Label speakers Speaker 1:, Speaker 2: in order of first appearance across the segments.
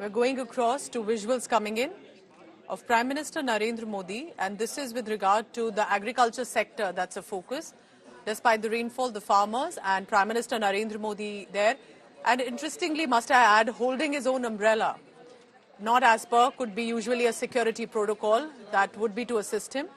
Speaker 1: We're going across to visuals coming in of Prime Minister Narendra Modi, and this is with regard to the agriculture sector that's a focus. Despite the rainfall, the farmers and Prime Minister Narendra Modi there. And interestingly, must I add, holding his own umbrella. Not as per could be usually a security protocol that would be to assist him.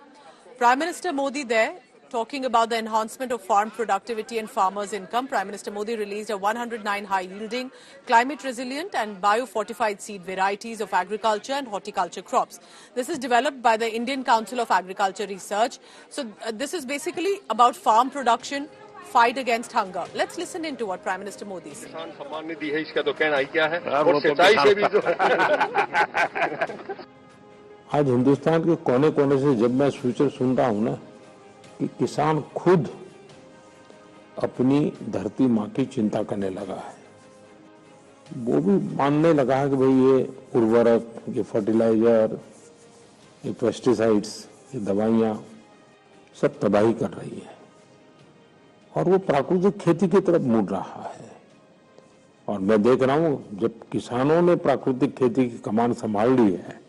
Speaker 1: Prime Minister Modi there talking about the enhancement of farm productivity and farmers' income. Prime Minister Modi released a 109 high-yielding, climate-resilient and bio-fortified seed varieties of agriculture and horticulture crops. This is developed by the Indian Council of Agriculture Research. So this is basically about farm production, fight against hunger. Let's listen into what Prime Minister Modi said.
Speaker 2: किसान सम्मान निधि है, इसका तो कहना ही क्या है, और सिंचाई से भी जो
Speaker 3: आज हिंदुस्तान के कोने-कोने से जब मैं फ्यूचर सुन रहा हूं ना कि किसान खुद अपनी धरती माँ की चिंता करने लगा है, वो भी मानने लगा है कि भाई ये उर्वरक, ये फर्टिलाइजर, ये पेस्टिसाइड्स, ये दवाइयाँ सब तबाही कर रही है और वो प्राकृतिक खेती की तरफ मुड़ रहा है। और मैं देख रहा हूँ जब किसानों ने प्राकृतिक खेती की कमान संभाल ली है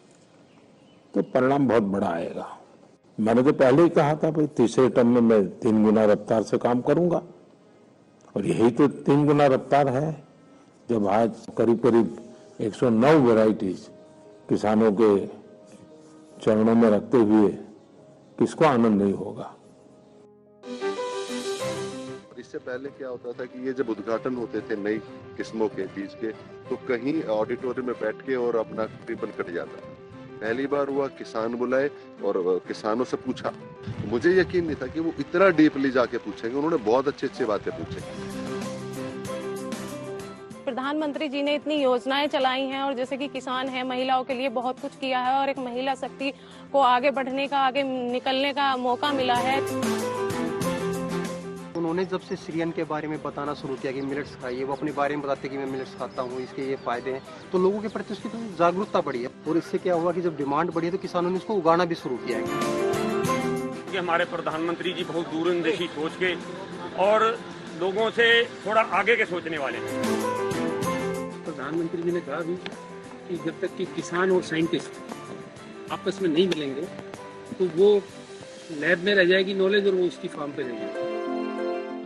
Speaker 3: तो परिणाम बहुत बड़ा आएगा। मैंने तो पहले ही कहा था भाई तीसरे टर्म में मैं 3 गुना रफ्तार से काम करूंगा और यही तो 3 गुना रफ्तार है जब आज करीब करीब 109 वैरायटीज किसानों के चरणों में रखते हुए किसको आनंद नहीं होगा।
Speaker 2: इससे पहले क्या होता था कि ये जब उद्घाटन होते थे नई किस्मों के बीज के, तो कहीं ऑडिटोरियम में बैठ के और अपना रिबन कट जाता था। पहली बार हुआ किसान बुलाए और किसानों से पूछा, मुझे यकीन नहीं था कि वो इतना डीपली जाके पूछेंगे। उन्होंने बहुत अच्छी बातें पूछी।
Speaker 4: प्रधानमंत्री जी ने इतनी योजनाएं चलाई हैं और जैसे कि किसान है, महिलाओं के लिए बहुत कुछ किया है और एक महिला शक्ति को आगे बढ़ने का, आगे निकलने का मौका मिला है।
Speaker 5: उन्होंने जब से सीरियन के बारे में बताना शुरू किया कि मिलेट्स खाइए, वो अपने बारे में बताते कि मैं मिलेट्स खाता हूँ, इसके ये फायदे हैं, तो लोगों के प्रति उसकी जागरूकता बढ़ी है और इससे क्या हुआ कि जब डिमांड बढ़ी तो किसानों ने इसको उगाना भी शुरू किया है।
Speaker 6: कि हमारे प्रधानमंत्री जी बहुत दूरंदेशी सोच के और लोगों से थोड़ा आगे के सोचने वाले हैं।
Speaker 7: प्रधानमंत्री जी ने कहा भी कि जब तक कि किसान और साइंटिस्ट आपस में नहीं मिलेंगे तो वो लैब में रह जाएगी नॉलेज और वो उसकी फार्म पे रहेगी।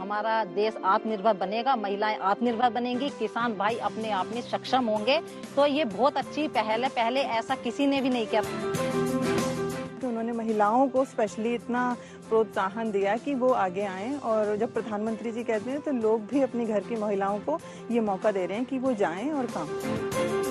Speaker 8: हमारा देश आत्मनिर्भर बनेगा, महिलाएं आत्मनिर्भर बनेंगी, किसान भाई अपने आप में सक्षम होंगे, तो ये बहुत अच्छी पहल है। पहले ऐसा किसी ने भी नहीं किया।
Speaker 9: तो उन्होंने महिलाओं को स्पेशली इतना प्रोत्साहन दिया कि वो आगे आएं और जब प्रधानमंत्री जी कहते हैं तो लोग भी अपनी घर की महिलाओं को ये मौका दे रहे हैं कि वो जाएं और काम करें।